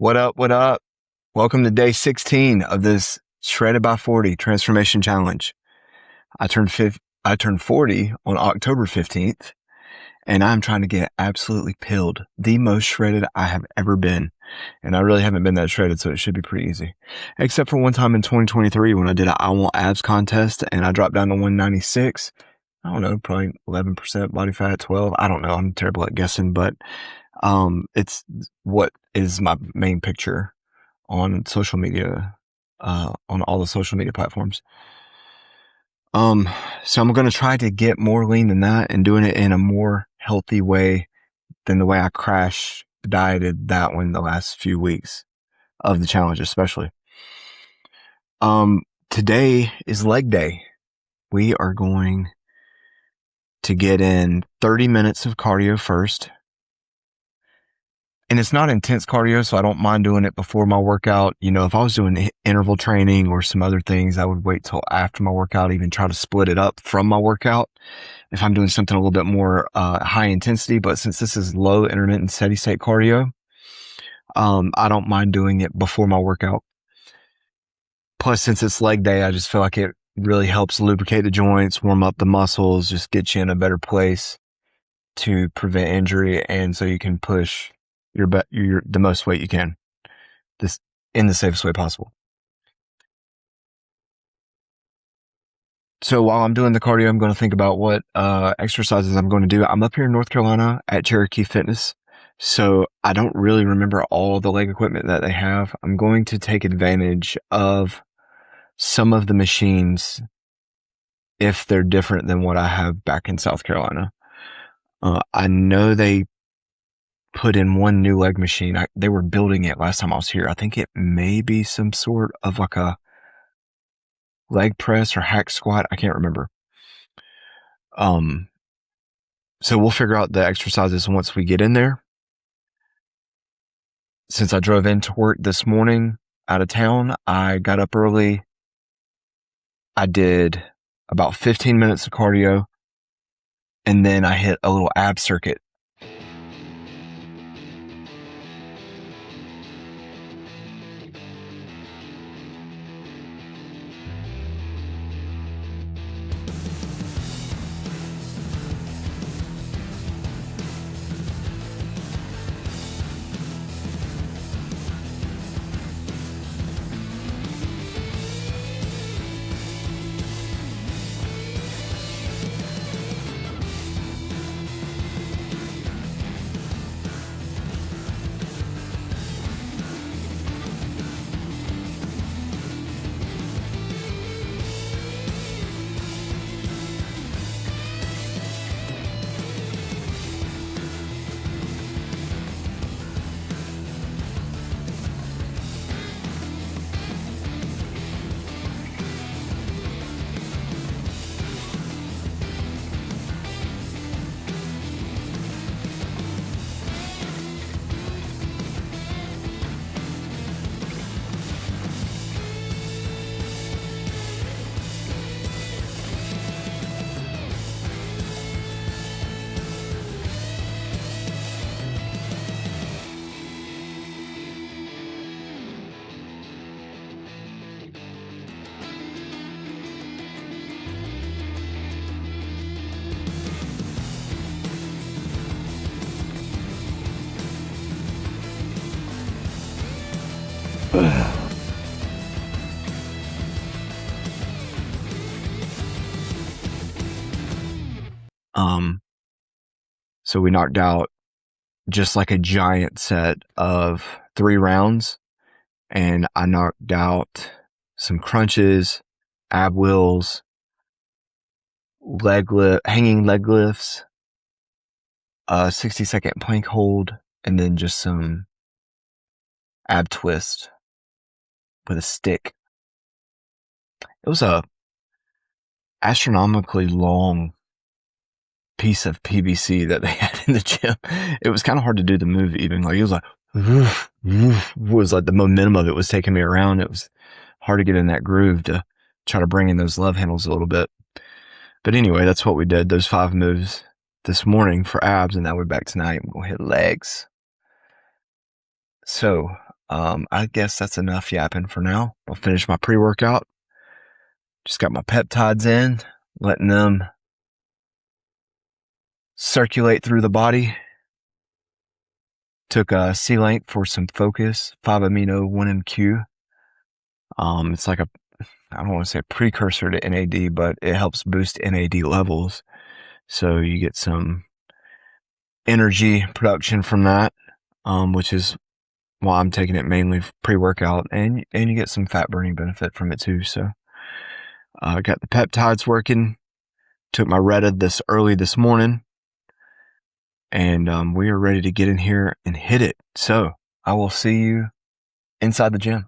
What up? What up? Welcome to day 16 of this Shredded by 40 transformation challenge. I turned 40 on October 15th, and I'm trying to get absolutely pilled, the most shredded I have ever been. And I really haven't been that shredded, so it should be pretty easy. Except for one time in 2023 when I did a I Want Abs contest and I dropped down to 196. I don't know, probably 11% body fat, 12. I don't know. I'm terrible at guessing, but it's what is my main picture on social media, on all the social media platforms. So I'm going to try to get more lean than that and doing it in a more healthy way than the way I crash dieted that one the last few weeks of the challenge, especially. Today is leg day. We are going to get in 30 minutes of cardio first. And it's not intense cardio, so I don't mind doing it before my workout. You know, if I was doing interval training or some other things, I would wait till after my workout, even try to split it up from my workout if I'm doing something a little bit more high intensity. But since this is low intermittent steady state cardio, I don't mind doing it before my workout. Plus, since it's leg day, I just feel like it really helps lubricate the joints, warm up the muscles, just get you in a better place to prevent injury, and so you can push the most weight you can, this in the safest way possible. So while I'm doing the cardio, I'm going to think about what exercises I'm going to do. I'm up here in North Carolina at Cherokee Fitness, so I don't really remember all the leg equipment that they have. I'm going to take advantage of some of the machines if they're different than what I have back in South Carolina. I know they put in one new leg machine. They were building it last time I was here. I think it may be some sort of like a leg press or hack squat. I can't remember. So we'll figure out the exercises once we get in there. Since I drove into work this morning out of town, I got up early. I did about 15 minutes of cardio, and then I hit a little ab circuit. So we knocked out just like a giant set of 3 rounds, and I knocked out some crunches, ab wheels, hanging leg lifts, a 60-second plank hold, and then just some ab twist with a stick. It was a astronomically long piece of PVC that they had in the gym. It was kind of hard to do the move even. Like, it was like, woof, woof, was like the momentum of it was taking me around. It was hard to get in that groove to try to bring in those love handles a little bit. But anyway, that's what we did. Those 5 moves this morning for abs, and now we're back tonight. We'll hit legs. So, I guess that's enough yapping for now. I'll finish my pre-workout. Just got my peptides in, letting them circulate through the body. Took a C-Link for some focus, 5-amino 1MQ. It's like I don't want to say a precursor to NAD, but it helps boost NAD levels. So you get some energy production from that, which is why I'm taking it mainly pre-workout, and you get some fat burning benefit from it too. So I got the peptides working. Took my Retta early this morning, and we are ready to get in here and hit it. So I will see you inside the gym.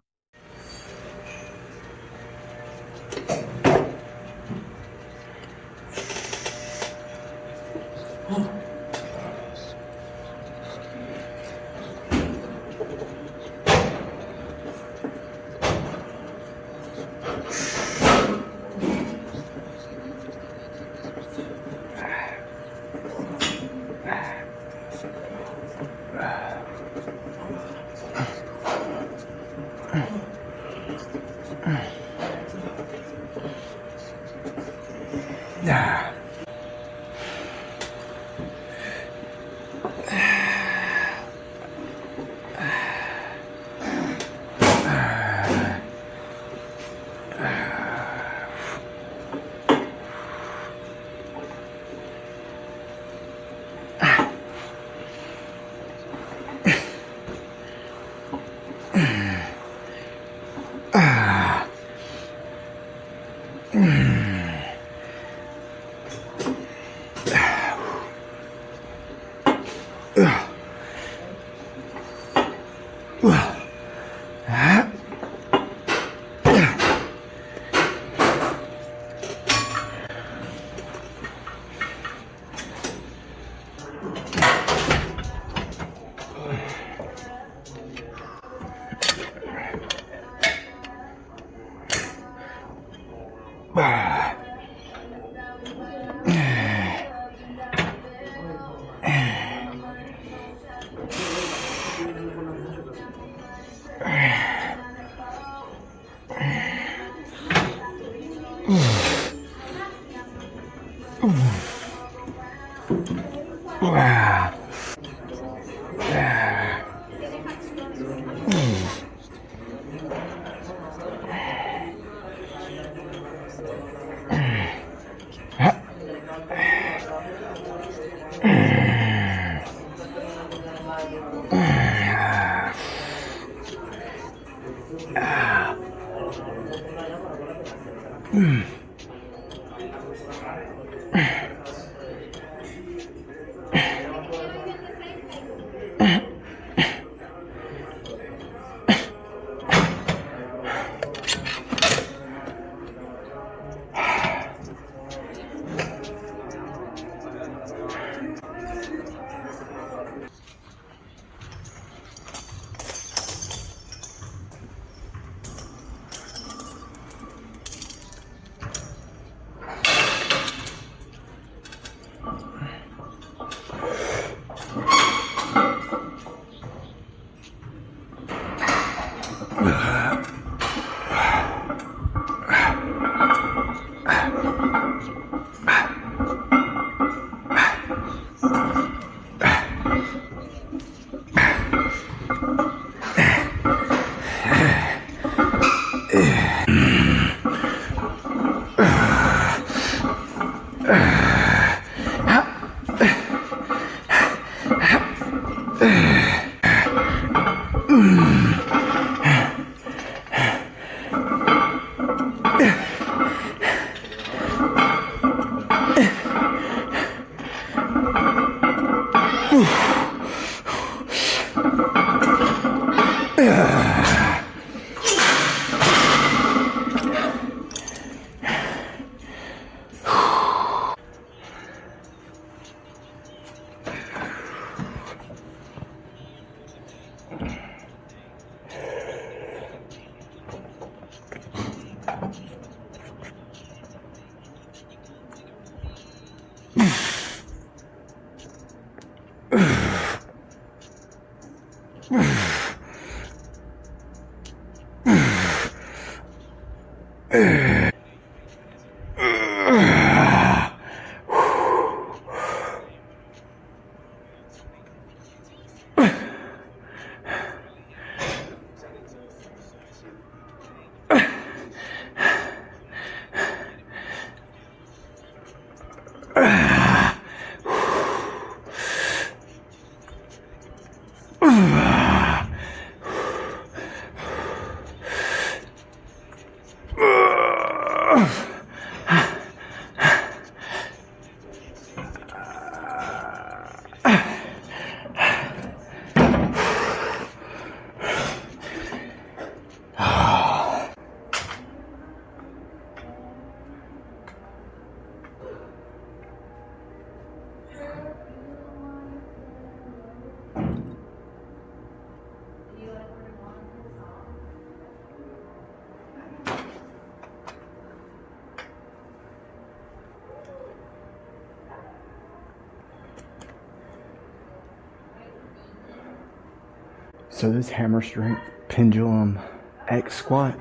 So this hammer strength pendulum X squat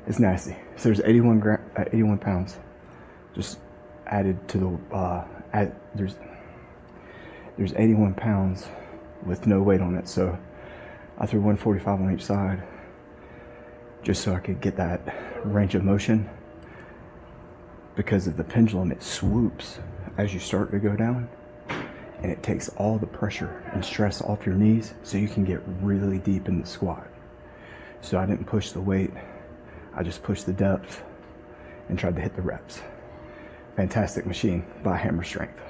is nasty. So there's 81 pounds just added to the there's 81 pounds with no weight on it. So I threw 145 on each side just so I could get that range of motion. Because of the pendulum, it swoops as you start to go down, and it takes all the pressure and stress off your knees so you can get really deep in the squat. So I didn't push the weight, I just pushed the depth and tried to hit the reps. Fantastic machine by Hammer Strength.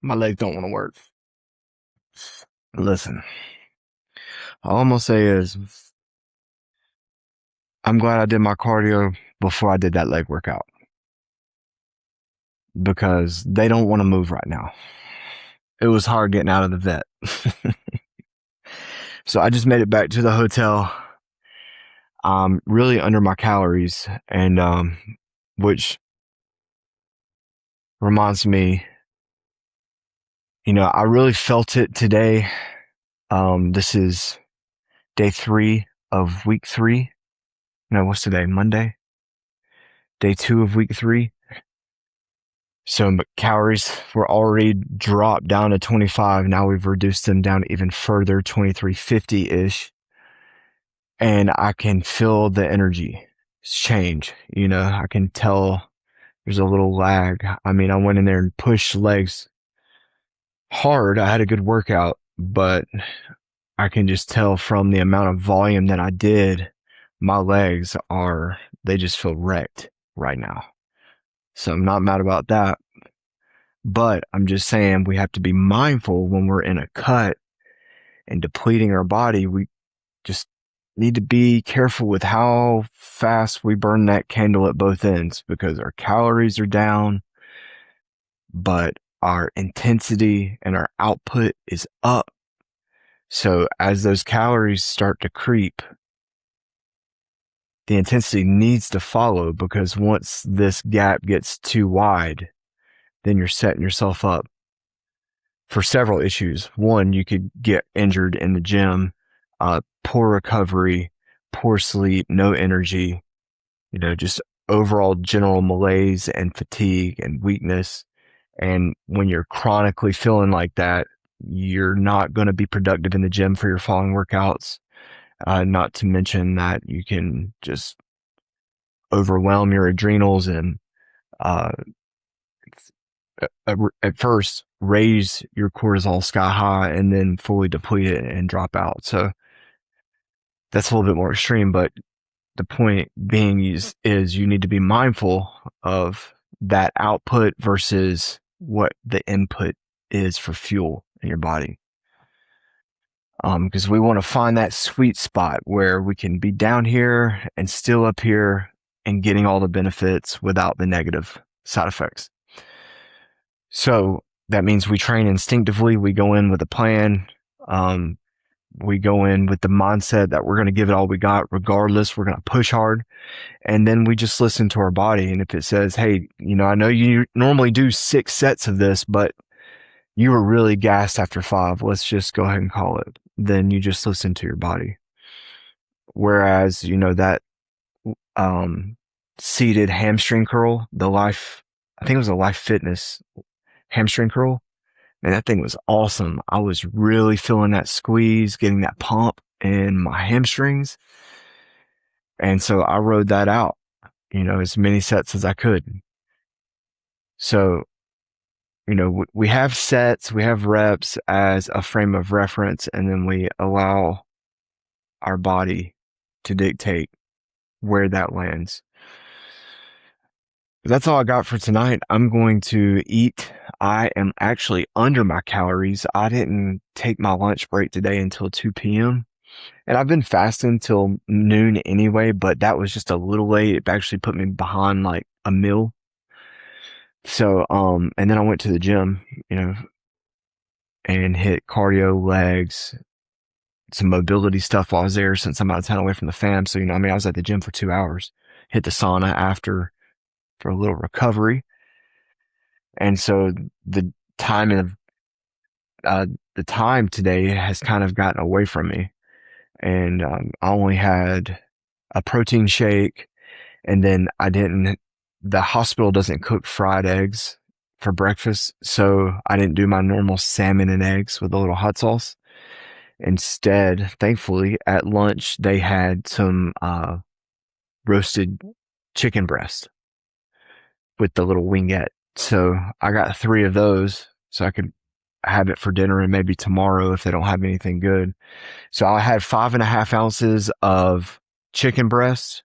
My legs don't want to work. Listen, all I'm gonna say is I'm glad I did my cardio before I did that leg workout, because they don't want to move right now. It was hard getting out of the vet. So I just made it back to the hotel. Really under my calories, and which reminds me, I really felt it today. This is day 3 of week 3. No, what's today? Monday? Day 2 of week 3. So calories were already dropped down to 25. Now we've reduced them down even further, 2350-ish. And I can feel the energy change. I can tell there's a little lag. I mean, I went in there and pushed legs hard. I had a good workout, but I can just tell from the amount of volume that I did, my legs they just feel wrecked right now. So I'm not mad about that. But I'm just saying we have to be mindful when we're in a cut and depleting our body. We just need to be careful with how fast we burn that candle at both ends, because our calories are down, but our intensity and our output is up. So as those calories start to creep, the intensity needs to follow, because once this gap gets too wide, then you're setting yourself up for several issues. One, you could get injured in the gym, poor recovery, poor sleep, no energy, just overall general malaise and fatigue and weakness. And when you're chronically feeling like that, you're not going to be productive in the gym for your following workouts. Not to mention that you can just overwhelm your adrenals and uh, at first raise your cortisol sky high and then fully deplete it and drop out. So that's a little bit more extreme, but the point being is you need to be mindful of that output versus what the input is for fuel in your body. Because we want to find that sweet spot where we can be down here and still up here and getting all the benefits without the negative side effects. So that means we train instinctively. We go in with a plan. We go in with the mindset that we're going to give it all we got regardless. We're going to push hard. And then we just listen to our body. And if it says, hey, I know you normally do 6 sets of this, but you were really gassed after 5, let's just go ahead and call it. Then you just listen to your body. Whereas, that seated hamstring curl, I think it was a Life Fitness hamstring curl. Man, that thing was awesome. I was really feeling that squeeze, getting that pump in my hamstrings. And so I rode that out, as many sets as I could. So, we have sets, we have reps as a frame of reference, and then we allow our body to dictate where that lands. That's all I got for tonight. I'm going to eat. I am actually under my calories. I didn't take my lunch break today until 2 p.m. And I've been fasting till noon anyway, but that was just a little late. It actually put me behind like a meal. So, and then I went to the gym, and hit cardio, legs, some mobility stuff while I was there since I'm out of town away from the fam. So, I was at the gym for 2 hours, hit the sauna after for a little recovery. And so the time of, the time today has kind of gotten away from me. And, I only had a protein shake, and then the hospital doesn't cook fried eggs for breakfast. So I didn't do my normal salmon and eggs with a little hot sauce. Instead, thankfully, at lunch, they had some roasted chicken breast with the little wingette. So I got 3 of those so I could have it for dinner and maybe tomorrow if they don't have anything good. So I had 5.5 ounces of chicken breast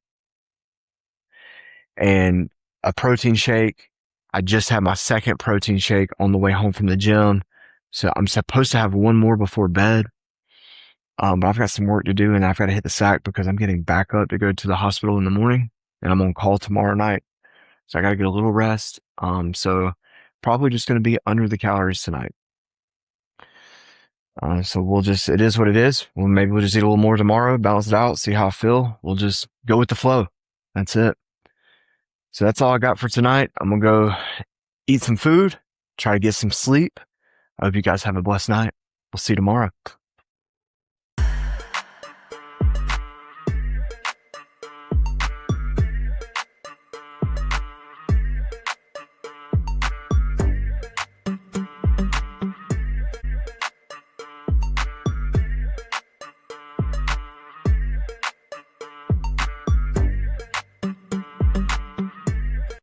and a protein shake. I just had my second protein shake on the way home from the gym. So I'm supposed to have 1 more before bed. But I've got some work to do and I've got to hit the sack because I'm getting back up to go to the hospital in the morning and I'm on call tomorrow night. So I got to get a little rest. So probably just going to be under the calories tonight. So it is what it is. Maybe we'll just eat a little more tomorrow, balance it out, see how I feel. We'll just go with the flow. That's it. So that's all I got for tonight. I'm going to go eat some food, try to get some sleep. I hope you guys have a blessed night. We'll see you tomorrow.